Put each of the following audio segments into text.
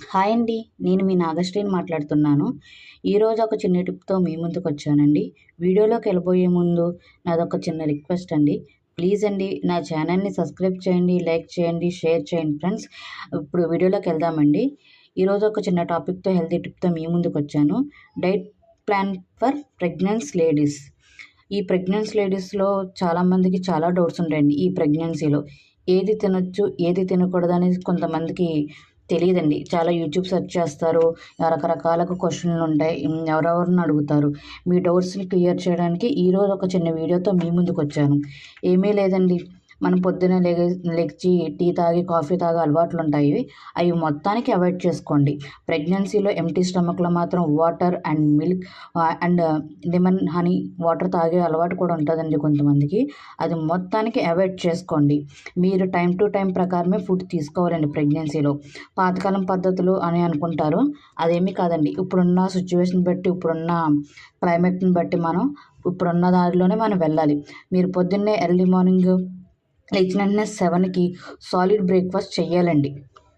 Hi అండి. నేను మీ నాగశ్రీని మాట్లాడుతున్నాను. ఈరోజు ఒక చిన్న టిప్‌తో మీ ముందుకొచ్చానండి. వీడియోలోకెళ్ళబోయే ముందు నాదొక చిన్న రిక్వెస్ట్ అండి. ప్లీజ్ అండి నా ఛానల్‌ని సబ్స్క్రైబ్ చేయండి, లైక్ చేయండి, షేర్ చేయండి ఫ్రెండ్స్. ఇప్పుడు వీడియోలోకెళ్దామండి. ఈరోజు ఒక చిన్న టాపిక్‌తో హెల్తీ టిప్‌తో మీ ముందుకొచ్చాను. Diet plan for pregnancy ladies. ఈ ప్రెగ్నెన్స్ లేడీస్‌లో చాలామందికి చాలా డౌట్స్ ఉంటాయండి ఈ ప్రెగ్నెన్సీలో. ఏది తినొచ్చు, ఏది తినకూడదనేది కొంతమందికి తెలీదండి. చాలా యూట్యూబ్ సెర్చ్ చేస్తారు. రకరకాలుగా క్వెషన్‌లుంటాయి. ఎవరెవరినో అడుగుతారు. మీ డౌట్స్‌ని క్లియర్ చేయడానికి ఈరోజు ఒక చిన్న వీడియోతో మీ ముందుకొచ్చాను. ఏమీ లేదండి. మనం పొద్దున్నే లెగిచి టీ తాగి, కాఫీ తాగే అలవాట్లుంటాయి. అవి మొత్తానికి అవాయిడ్ చేసుకోండి. ప్రెగ్నెన్సీలో ఎంప్టీ స్టమక్‌లో మాత్రం water and milk and lemon, honey water తాగే అలవాటు కూడా ఉంటుందండి కొంతమందికి. అది మొత్తానికి అవాయిడ్ చేసుకోండి. మీరు టైం టు టైం ప్రకారమే ఫుడ్ తీసుకోవాలండి ప్రెగ్నెన్సీలో. పాతకాలం పద్ధతులు అని అనుకుంటారు. అదేమీ కాదండి. ఇప్పుడున్న సిచ్యువేషన్ బట్టి, ఇప్పుడున్న క్లైమేట్‌ని బట్టి ఇప్పుడున్న దారిలోనే మనం వెళ్ళాలి. మీరు పొద్దున్నే ఎర్లీ మార్నింగ్ లేచిన వెంటనే 7కి సాలిడ్ బ్రేక్‌ఫాస్ట్ చెయ్యాలండి.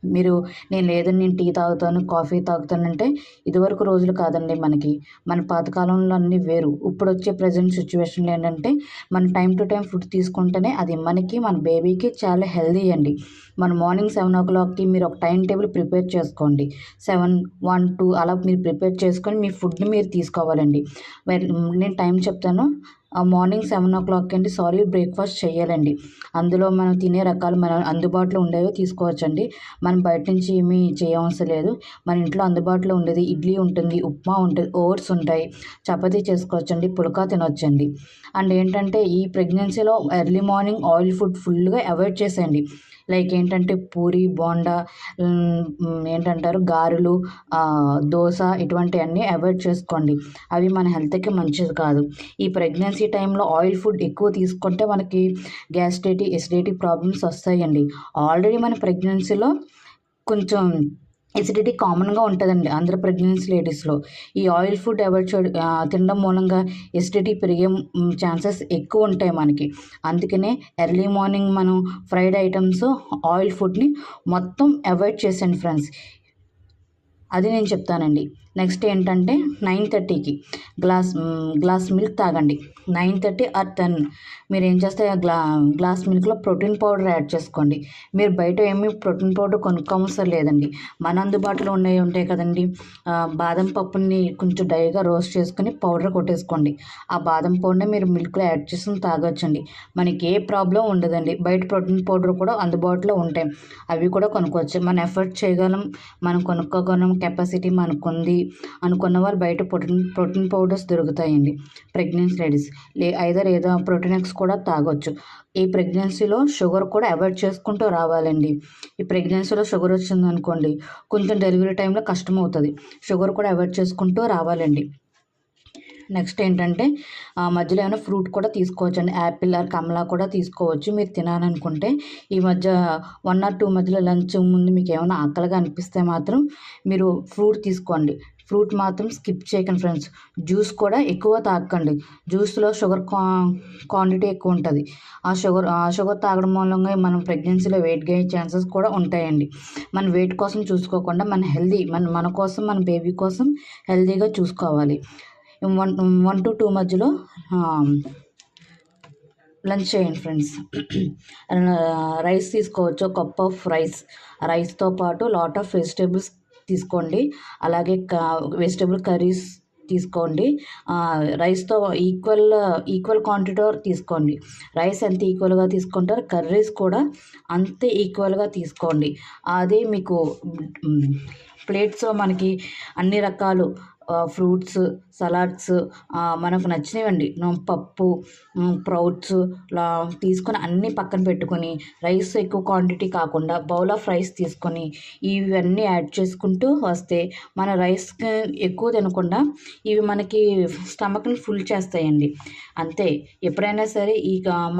మీరు నేను టీ తాగుతాను, కాఫీ తాగుతానంటే ఇదివరకు రోజులు కాదండి మనకి. మన పాతకాలంలో అన్నీ వేరు. ఇప్పుడొచ్చే ప్రెజెంట్ సిచ్యువేషన్‌లో ఏంటంటే మనం టైమ్ టు టైమ్ ఫుడ్ తీసుకుంటేనే అది మనకి, మన బేబీకి చాలా హెల్తీ అండి. మన మార్నింగ్ 7:00కి మీరు ఒక టైమ్ టేబుల్ ప్రిపేర్ చేసుకోండి. 7, 1, 2 అలా మీరు ప్రిపేర్ చేసుకొని మీ ఫుడ్‌ని మీరు తీసుకోవాలండి. నేను టైం చెప్తాను. మార్నింగ్ 7:00 అండి సాలిడ్ బ్రేక్‌ఫాస్ట్ చేయాలండి. అందులో మనం తినే రకాలు మన అందుబాటులో ఉండేవే తీసుకోవచ్చండి. మనం బయట నుంచి ఏమీ చేయవసరం లేదు. మన ఇంట్లో అందుబాటులో ఉండేది ఇడ్లీ ఉంటుంది, ఉప్మా ఉంటుంది, ఓట్స్ ఉంటాయి, చపాతీ చేసుకోవచ్చండి, పుల్కా తినొచ్చండి. అండ్ ఏంటంటే ఈ ప్రెగ్నెన్సీలో ఎర్లీ మార్నింగ్ ఆయిల్ ఫుడ్ ఫుల్‌గా అవాయిడ్ చేసేయండి. లైక్ ఏంటంటే పూరి, బోండా, ఏంటంటారు గారెలు, దోస ఇటువంటివన్నీ అవాయిడ్ చేసుకోండి. అవి మన హెల్త్‌కి మంచిది కాదు. ఈ ప్రెగ్నెన్సీ టైంలో ఆయిల్ ఫుడ్ ఎక్కువ తీసుకుంటే మనకి గ్యాస్ట్రైటీ, ఎసిడిటీ ప్రాబ్లమ్స్ వస్తాయండి. ఆల్రెడీ మన ప్రెగ్నెన్సీలో కొంచెం ఎసిడిటీ కామన్‌గా ఉంటదండి అందరు ప్రెగ్నెన్సీ లేడీస్‌లో. ఈ ఆయిల్ ఫుడ్ తినడం మూలంగా ఎసిడిటీ పెరిగే ఛాన్సెస్ ఎక్కువుంటాయి మనకి. అందుకనే ఎర్లీ మార్నింగ్ మనం ఫ్రైడ్ ఐటెమ్స్, ఆయిల్ ఫుడ్‌ని మొత్తం అవాయిడ్ చేసేయండి ఫ్రెండ్స్. అది నేను చెప్తానండి. నెక్స్ట్ ఏంటంటే 9:30కి గ్లాస్ మిల్క్ తాగండి. 9:30 ఆర్ 10 మీరేం చేస్తే గ్లాస్ మిల్క్‌లో ప్రోటీన్ పౌడర్ యాడ్ చేసుకోండి. మీరు బయట ఏమి ప్రోటీన్ పౌడర్ కొనుక్కోవసరం లేదండి. మన అందుబాటులో ఉన్నవి ఉంటాయి కదండీ. బాదం పప్పుని కొంచెం డ్రైగా రోస్ట్ చేసుకొని పౌడర్ కొట్టేసుకోండి. ఆ బాదం పౌడర్‌ని మీరు మిల్క్‌లో యాడ్ చేసుకొని తాగొచ్చండి. మనకి ఏ ప్రాబ్లమ్ ఉండదండి. బయట ప్రోటీన్ పౌడర్ కూడా అందుబాటులో ఉంటాయి. అవి కూడా కొనుక్కోవచ్చు. మనం ఎఫర్ట్ చేయగలం, మనం కొనుక్కోగలం కెపాసిటీ మనకుంది అనుకున్న వాళ్ళు బయట ప్రోటీన్ పౌడర్స్ దొరుకుతాయండి. ప్రెగ్నెన్సీ లేడీస్ ఏదో ప్రోటీన్ ఎగ్స్ కూడా తాగొచ్చు. ఈ ప్రెగ్నెన్సీలో షుగర్ కూడా అవాయిడ్ చేసుకుంటూ రావాలండి. ఈ ప్రెగ్నెన్సీలో షుగర్ వచ్చిందనుకోండి కొంచెం డెలివరీ టైంలో కష్టమవుతుంది. షుగర్ కూడా అవాయిడ్ చేసుకుంటూ రావాలండి. నెక్స్ట్ ఏంటంటే మధ్యలో ఏమైనా ఫ్రూట్ కూడా తీసుకోవచ్చండి. యాపిల్ ఆర్ కమలా కూడా తీసుకోవచ్చు మీరు తినాలనుకుంటే. ఈ మధ్య 1 ఆర్ 2 మధ్యలో లంచ్ ముందు మీకు ఏమైనా ఆకలిగా అనిపిస్తే మాత్రం మీరు ఫ్రూట్ తీసుకోండి. ఫ్రూట్ మాత్రం స్కిప్ చేయకండి ఫ్రెండ్స్. జ్యూస్ కూడా ఎక్కువ తాగకండి. జ్యూస్‌లో షుగర్ క్వాంటిటీ ఎక్కువ ఉంటుంది. ఆ షుగర్ తాగడం మూలంగా మనం ప్రెగ్నెన్సీలో వెయిట్ గెయిన్ ఛాన్సెస్ కూడా ఉంటాయండి. మన వెయిట్ కోసం చూసుకోకుండా మన కోసం, మన బేబీ కోసం హెల్తీగా చూసుకోవాలి. 1 to 2 మధ్యలో లంచ్ చేయండి ఫ్రెండ్స్. రైస్ తీసుకోవచ్చు. కప్ ఆఫ్ రైస్‌తో పాటు లాట్ ఆఫ్ వెజిటేబుల్స్ తీసుకోండి. అలాగే వెజిటేబుల్ కర్రీస్ తీసుకోండి. రైస్‌తో ఈక్వల్ క్వాంటిటీలో తీసుకోండి. రైస్ ఎంత ఈక్వల్‌గా తీసుకుంటారో కర్రీస్ కూడా అంతే ఈక్వల్‌గా తీసుకోండి. అదే మీకు ప్లేట్స్‌లో మనకి అన్ని రకాలు ఫ్రూట్స్, సలాడ్స్ మనకు నచ్చినవండి. పప్పు, స్ప్రౌట్స్ తీసుకొని అన్నీ పక్కన పెట్టుకొని రైస్ ఎక్కువ క్వాంటిటీ కాకుండా బౌల్ ఆఫ్ రైస్ తీసుకొని ఇవన్నీ యాడ్ చేసుకుంటూ వస్తే మన రైస్‌కి ఎక్కువ తినకుండా ఇవి మనకి స్టమక్‌ని ఫుల్ చేస్తాయండి. అంతే. ఎప్పుడైనా సరే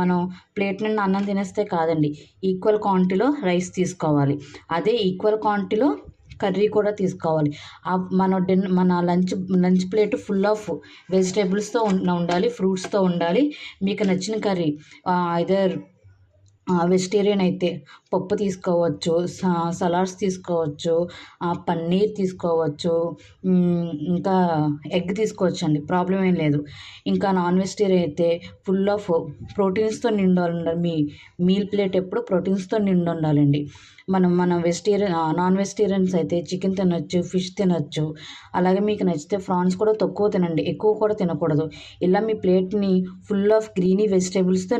మనం ప్లేట్ నిండా అన్నం తినేస్తే కాదండి. ఈక్వల్ క్వాంటిటీలో రైస్ తీసుకోవాలి. అదే ఈక్వల్ క్వాంటిటీలో కర్రీ కూడా తీసుకోవాలి. మన లంచ్ ప్లేట్ ఫుల్ ఆఫ్ వెజిటేబుల్స్‌తో ఉండాలి, ఫ్రూట్స్‌తో ఉండాలి. మీకు నచ్చిన కర్రీ ఐదర్ వెజిటేరియన్ అయితే పప్పు తీసుకోవచ్చు, సలాడ్స్ తీసుకోవచ్చు, పన్నీర్ తీసుకోవచ్చు, ఇంకా ఎగ్ తీసుకోవచ్చండి, ప్రాబ్లం ఏం లేదు. ఇంకా నాన్ వెజిటేరియన్ అయితే ఫుల్ ఆఫ్ ప్రోటీన్స్తో నిండి ఉండాలి. మీ మీల్ ప్లేట్ ఎప్పుడు ప్రోటీన్స్తో నిండి ఉండాలండి. మనం నాన్ వెజిటేరియన్స్ అయితే చికెన్ తినొచ్చు, ఫిష్ తినొచ్చు. అలాగే మీకు నచ్చితే ఫ్రాన్స్ కూడా తక్కువ తినండి, ఎక్కువ కూడా తినకూడదు. ఇలా మీ ప్లేట్ని ఫుల్ ఆఫ్ గ్రీనీ వెజిటేబుల్స్తో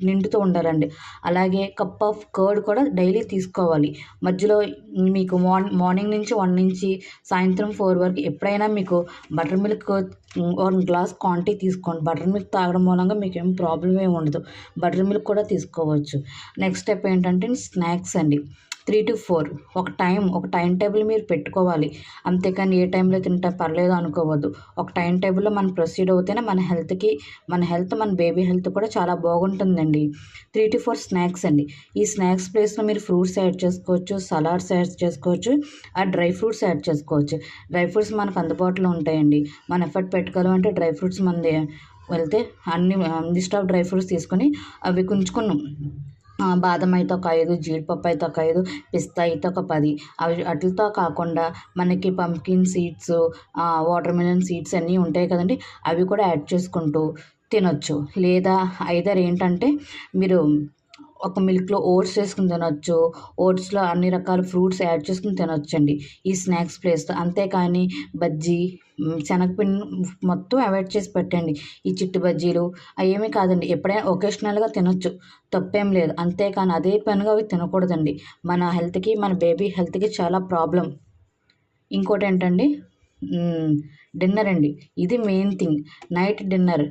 నిండుతూ ఉండాలండి. అలాగే కప్ ఆఫ్ కర్డ్ కూడా డైలీ తీసుకోవాలి. మధ్యలో మీకు మార్నింగ్ నుంచి 1 నుంచి సాయంత్రం 4 వరకు ఎప్పుడైనా మీకు బటర్ మిల్క్ 1 గ్లాస్ క్వాంటిటీ తీసుకోండి. బటర్ మిల్క్ తాగడం మూలంగా మీకు ఏం ప్రాబ్లం ఏమి ఉండదు. బటర్ మిల్క్ కూడా తీసుకోవచ్చు. నెక్స్ట్ స్టెప్ ఏంటంటే స్నాక్స్ అండి. 3 to 4 ఒక టైం టేబుల్ మీరు పెట్టుకోవాలి. అంతేకాని ఏ టైంలో తింటే పర్లేదు అనుకోవద్దు. ఒక టైం టేబుల్లో మనం ప్రొసీడ్ అవుతేనే మన బేబీ హెల్త్ కూడా చాలా బాగుంటుందండి. 3 to 4 స్నాక్స్ అండి. ఈ స్నాక్స్ ప్లేస్లో మీరు ఫ్రూట్స్ యాడ్ చేసుకోవచ్చు, సలాడ్స్ యాడ్ చేసుకోవచ్చు, డ్రై ఫ్రూట్స్ యాడ్ చేసుకోవచ్చు. డ్రై ఫ్రూట్స్ మనకు అందుబాటులో ఉంటాయండి. మన ఎఫర్ట్ పెట్టుకోవాలంటే డ్రై ఫ్రూట్స్ మనది వెళ్తే లిస్ట్ ఆఫ్ డ్రై ఫ్రూట్స్ తీసుకొని అవి కొంచుకున్నాం. బాదం అయితే ఒక 5, జీడిపప్పు అయితే ఒక 5, పిస్తా అయితే ఒక 10. అవి వాటితో కాకుండా మనకి pumpkin seeds, water melon seeds అన్నీ ఉంటాయి కదండి, అవి కూడా యాడ్ చేసుకుంటూ తినొచ్చు. లేదా ఐదర్ ఏంటంటే మీరు ఒక మిల్క్లో ఓట్స్ వేసుకుని తినొచ్చు. ఓట్స్లో అన్ని రకాల ఫ్రూట్స్ యాడ్ చేసుకుని తినొచ్చండి ఈ స్నాక్స్ ప్లేస్లో. అంతేకాని బజ్జీ, శనగపిండి మొత్తం అవాయిడ్ చేసి పెట్టండి. ఈ చిట్టి బజ్జీలు అవేమీ కాదండి, ఎప్పుడైనా ఒకేషనల్గా తినొచ్చు, తప్పేం లేదు. అంతేకాని అదే పనిగా అవి తినకూడదండి. మన హెల్త్కి, మన బేబీ హెల్త్కి చాలా ప్రాబ్లం. ఇంకోటి ఏంటండి, డిన్నర్ అండి. ఇది main thing. Night dinner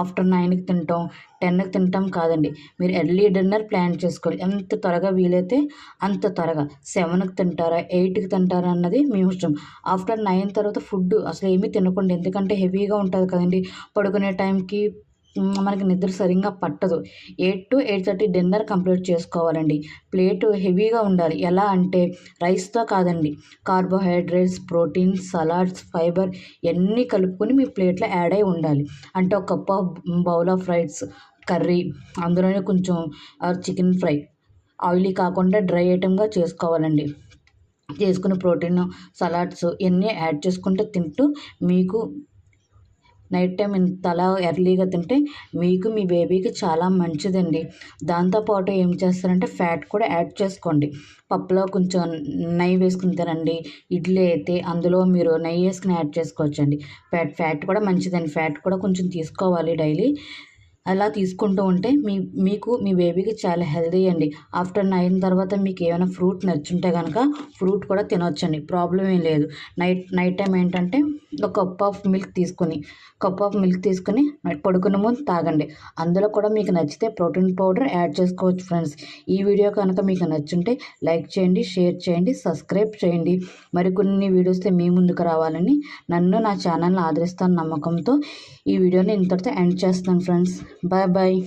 after 9కి తింటాం, 10కి తింటాం కాదండి. మీరు ఎర్లీ డిన్నర్ ప్లాన్ చేసుకోవాలి. ఎంత త్వరగా వీలైతే అంత త్వరగా. 7కి తింటారా, 8కి తింటారా అన్నది మీ ఇష్టం. ఆఫ్టర్ 9 తర్వాత ఫుడ్ అసలు ఏమీ తినకండి. ఎందుకంటే హెవీగా ఉంటుంది కదండి. పడుకునే టైంకి మనకి నిద్ర సరిగ్గా పట్టదు. 8 to 8:30 డిన్నర్ కంప్లీట్ చేసుకోవాలండి. ప్లేటు హెవీగా ఉండాలి. ఎలా అంటే రైస్తో కాదండి, కార్బోహైడ్రేట్స్, ప్రోటీన్స్, సలాడ్స్, ఫైబర్ ఇవన్నీ కలుపుకొని మీ ప్లేట్లో యాడ్ అయి ఉండాలి. అంటే ఒక cup of bowl of rice, curry, అందులోనే కొంచెం చికెన్ ఫ్రై, ఆయిలీ కాకుండా డ్రై ఐటెంగా చేసుకోవాలండి. చేసుకుని ప్రోటీన్, సలాడ్స్ ఇవన్నీ యాడ్ చేసుకుంటూ తింటూ మీకు నైట్ టైం ఇంతలా ఎర్లీగా తింటే మీకు, మీ బేబీకి చాలా మంచిదండి. దాంతోపాటు ఏం చేస్తారంటే ఫ్యాట్ కూడా యాడ్ చేసుకోండి. పప్పులో కొంచెం నెయ్యి వేసుకుని తినండి. ఇడ్లీ అయితే అందులో మీరు నెయ్యి వేసుకుని యాడ్ చేసుకోవచ్చండి. ఫ్యాట్ కూడా మంచిదండి. ఫ్యాట్ కూడా కొంచెం తీసుకోవాలి డైలీ. అలా తీసుకుంటూ ఉంటే మీకు, మీ బేబీకి చాలా హెల్దీ అండి. ఆఫ్టర్ 9 తర్వాత మీకు ఏమైనా ఫ్రూట్ నచ్చుంటే కనుక ఫ్రూట్ కూడా తినొచ్చండి, ప్రాబ్లం ఏం లేదు. నైట్ టైం ఏంటంటే ఒక కప్ ఆఫ్ మిల్క్ తీసుకొని పడుకునే ముందు తాగండి. అందులో కూడా మీకు నచ్చితే ప్రోటీన్ పౌడర్ యాడ్ చేసుకోవచ్చు ఫ్రెండ్స్. ఈ వీడియో కనుక మీకు నచ్చుంటే లైక్ చేయండి, షేర్ చేయండి, సబ్స్క్రైబ్ చేయండి. మరికొన్ని వీడియోస్తో మీ ముందుకు రావాలని, నన్ను, నా ఛానల్ని ఆదరిస్తాను నమ్మకంతో ఈ వీడియోని ఇంతటితో ఎండ్ చేస్తాను ఫ్రెండ్స్. Bye bye.